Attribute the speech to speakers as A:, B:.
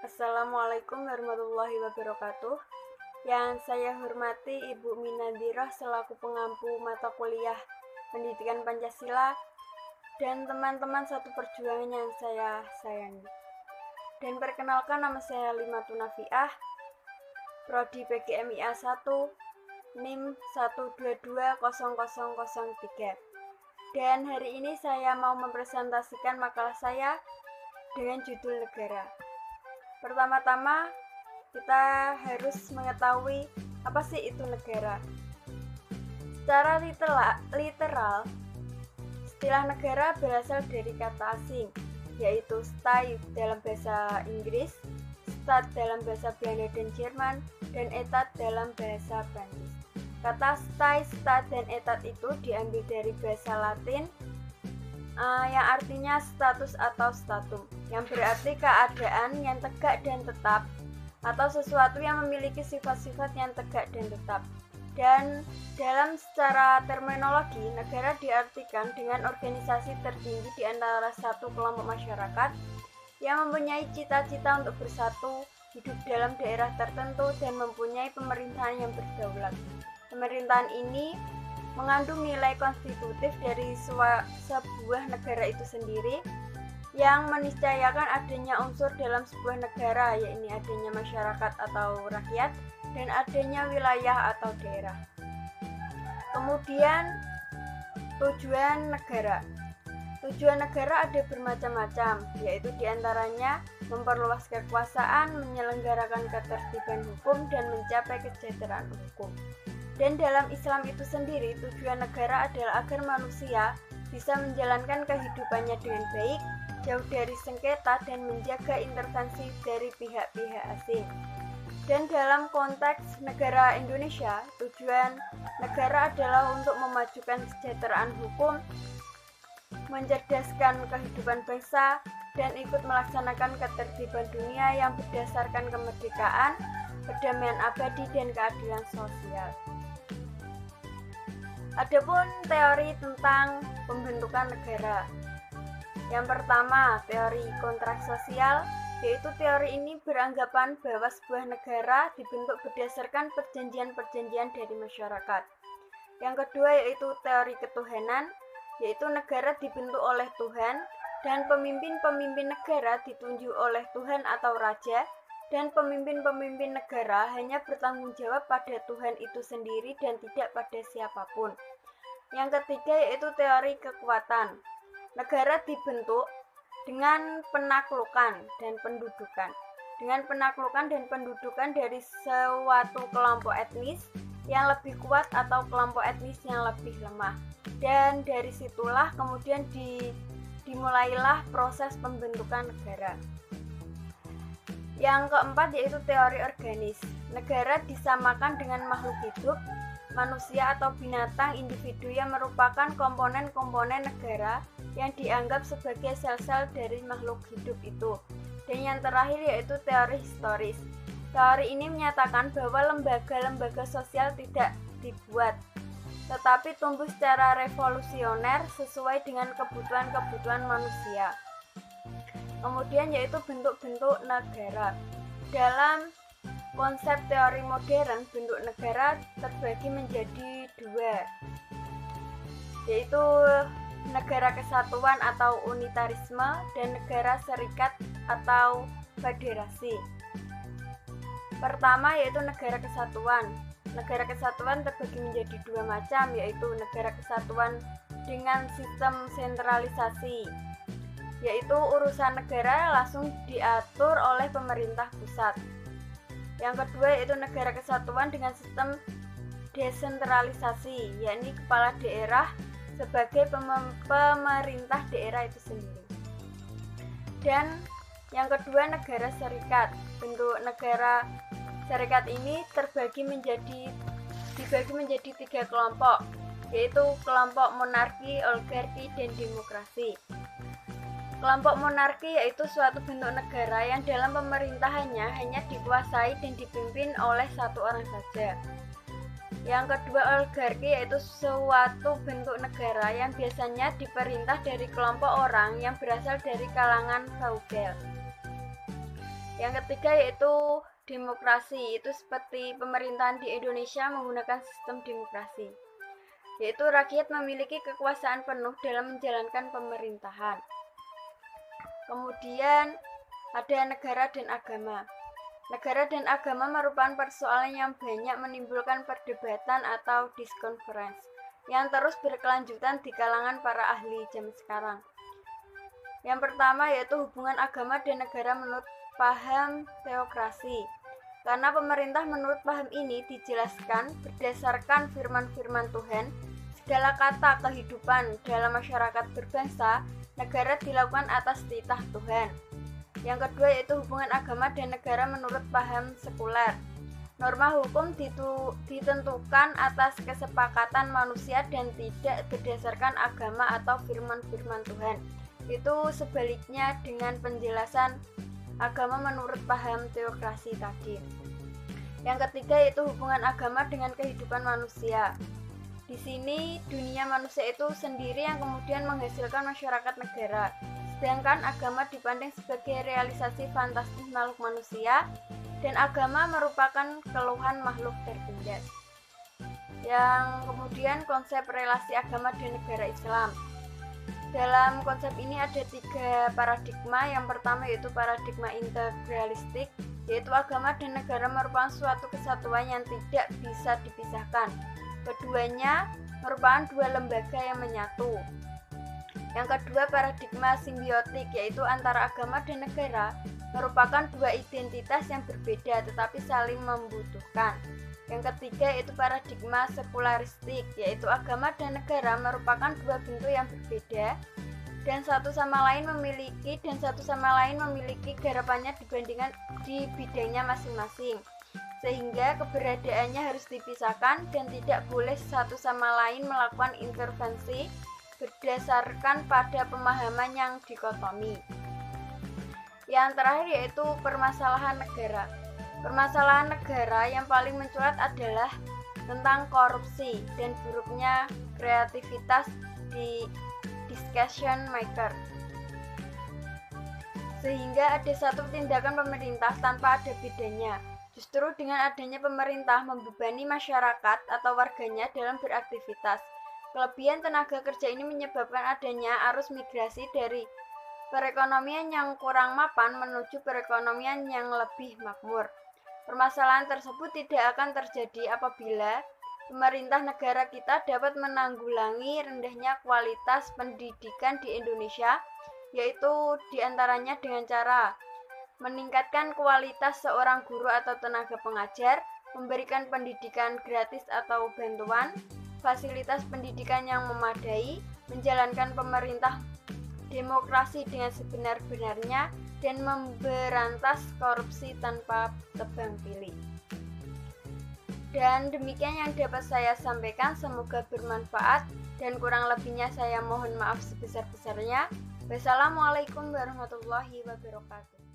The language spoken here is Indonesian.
A: Assalamualaikum warahmatullahi wabarakatuh. Yang saya hormati Ibu Minadhirah selaku pengampu mata kuliah Pendidikan Pancasila dan teman-teman satu perjuangan yang saya sayangi. Dan perkenalkan, nama saya Limatun Nafiah, Prodi PGMIA 1, NIM 1220003. Dan hari ini saya mau mempresentasikan makalah saya dengan judul negara. Pertama-tama, kita harus mengetahui apa sih itu negara. Secara literal, istilah negara berasal dari kata asing, yaitu Staat dalam bahasa Inggris, Staat dalam bahasa Belanda dan Jerman, dan Etat dalam bahasa Prancis. Kata Staat dan Etat itu diambil dari bahasa Latin yang artinya status atau statum, yang berarti keadaan yang tegak dan tetap, atau sesuatu yang memiliki sifat-sifat yang tegak dan tetap. Dan dalam secara terminologi, negara diartikan dengan organisasi tertinggi di antara satu kelompok masyarakat yang mempunyai cita-cita untuk bersatu, hidup dalam daerah tertentu, dan mempunyai pemerintahan yang berdaulat. Pemerintahan ini mengandung nilai konstitutif dari sebuah negara itu sendiri, yang meniscayakan adanya unsur dalam sebuah negara, yaitu adanya masyarakat atau rakyat dan adanya wilayah atau daerah. Kemudian tujuan negara. Tujuan negara ada bermacam-macam, yaitu diantaranya memperluas kekuasaan, menyelenggarakan ketertiban hukum, dan mencapai kesejahteraan hukum. Dan dalam Islam itu sendiri, tujuan negara adalah agar manusia bisa menjalankan kehidupannya dengan baik, jauh dari sengketa, dan menjaga intervensi dari pihak-pihak asing. Dan dalam konteks negara Indonesia, tujuan negara adalah untuk memajukan kesejahteraan hukum, mencerdaskan kehidupan bangsa, dan ikut melaksanakan ketertiban dunia yang berdasarkan kemerdekaan, perdamaian abadi, dan keadilan sosial. Adapun teori tentang pembentukan negara. Yang pertama, teori kontrak sosial, yaitu teori ini beranggapan bahwa sebuah negara dibentuk berdasarkan perjanjian-perjanjian dari masyarakat. Yang kedua yaitu teori ketuhanan, yaitu negara dibentuk oleh Tuhan dan pemimpin-pemimpin negara ditunjuk oleh Tuhan atau raja, dan pemimpin-pemimpin negara hanya bertanggung jawab pada Tuhan itu sendiri dan tidak pada siapapun. Yang ketiga yaitu teori kekuatan. Negara dibentuk dengan penaklukan dan pendudukan. Dengan penaklukan dan pendudukan dari suatu kelompok etnis yang lebih kuat atau kelompok etnis yang lebih lemah. Dan dari situlah kemudian dimulailah proses pembentukan negara. Yang keempat yaitu teori organis. Negara disamakan dengan makhluk hidup, manusia atau binatang individu yang merupakan komponen-komponen negara yang dianggap sebagai sel-sel dari makhluk hidup itu. Dan yang terakhir yaitu teori historis. Teori ini menyatakan bahwa lembaga-lembaga sosial tidak dibuat, tetapi tumbuh secara revolusioner sesuai dengan kebutuhan-kebutuhan manusia. Kemudian yaitu bentuk-bentuk negara. Dalam konsep teori modern, bentuk negara terbagi menjadi dua, yaitu negara kesatuan atau unitarisme dan negara serikat atau federasi. Pertama yaitu negara kesatuan. Negara kesatuan terbagi menjadi dua macam, yaitu negara kesatuan dengan sistem sentralisasi, yaitu urusan negara langsung diatur oleh pemerintah pusat. Yang kedua yaitu negara kesatuan dengan sistem desentralisasi, yakni kepala daerah sebagai pemerintah daerah itu sendiri. Dan yang kedua negara serikat. Bentuk negara serikat ini dibagi menjadi tiga kelompok, yaitu kelompok monarki, oligarki, dan demokrasi. Kelompok monarki yaitu suatu bentuk negara yang dalam pemerintahannya hanya dikuasai dan dipimpin oleh satu orang saja. Yang kedua oligarki yaitu suatu bentuk negara yang biasanya diperintah dari kelompok orang yang berasal dari kalangan feodal. Yang ketiga yaitu demokrasi, itu seperti pemerintahan di Indonesia menggunakan sistem demokrasi, yaitu rakyat memiliki kekuasaan penuh dalam menjalankan pemerintahan. Kemudian ada negara dan agama. Negara dan agama merupakan persoalan yang banyak menimbulkan perdebatan atau diskonferensi yang terus berkelanjutan di kalangan para ahli zaman sekarang. Yang pertama yaitu hubungan agama dan negara menurut paham teokrasi. Karena pemerintah menurut paham ini dijelaskan berdasarkan firman-firman Tuhan, segala kata kehidupan dalam masyarakat berbangsa, negara dilakukan atas titah Tuhan. Yang kedua yaitu hubungan agama dan negara menurut paham sekuler. Norma hukum ditentukan atas kesepakatan manusia dan tidak berdasarkan agama atau firman-firman Tuhan. Itu sebaliknya dengan penjelasan agama menurut paham teokrasi tadi. Yang ketiga yaitu hubungan agama dengan kehidupan manusia. Di sini dunia manusia itu sendiri yang kemudian menghasilkan masyarakat negara. Sedangkan agama dipandang sebagai realisasi fantastis makhluk manusia dan agama merupakan keluhan makhluk tertindas. Yang kemudian konsep relasi agama dan negara Islam. Dalam konsep ini ada 3 paradigma. Yang pertama yaitu paradigma integralistik, yaitu agama dan negara merupakan suatu kesatuan yang tidak bisa dipisahkan. Keduanya merupakan 2 lembaga yang menyatu. Yang kedua paradigma simbiotik, yaitu antara agama dan negara merupakan 2 identitas yang berbeda tetapi saling membutuhkan. Yang ketiga yaitu paradigma sekularistik, yaitu agama dan negara merupakan 2 bentuk yang berbeda dan satu sama lain memiliki garapannya dibandingkan di bidangnya masing-masing, sehingga keberadaannya harus dipisahkan dan tidak boleh satu sama lain melakukan intervensi berdasarkan pada pemahaman yang dikotomi. Yang terakhir yaitu permasalahan negara. Permasalahan negara yang paling mencuat adalah tentang korupsi dan buruknya kreativitas di discussion maker. Sehingga ada satu tindakan pemerintah tanpa ada bedanya. Justru dengan adanya pemerintah membebani masyarakat atau warganya dalam beraktivitas. Kelebihan tenaga kerja ini menyebabkan adanya arus migrasi dari perekonomian yang kurang mapan menuju perekonomian yang lebih makmur. Permasalahan tersebut tidak akan terjadi apabila pemerintah negara kita dapat menanggulangi rendahnya kualitas pendidikan di Indonesia, yaitu diantaranya dengan cara meningkatkan kualitas seorang guru atau tenaga pengajar, memberikan pendidikan gratis atau bantuan, fasilitas pendidikan yang memadai, menjalankan pemerintah demokrasi dengan sebenar-benarnya, dan memberantas korupsi tanpa tebang pilih. Dan demikian yang dapat saya sampaikan, semoga bermanfaat dan kurang lebihnya saya mohon maaf sebesar-besarnya. Wassalamualaikum warahmatullahi wabarakatuh.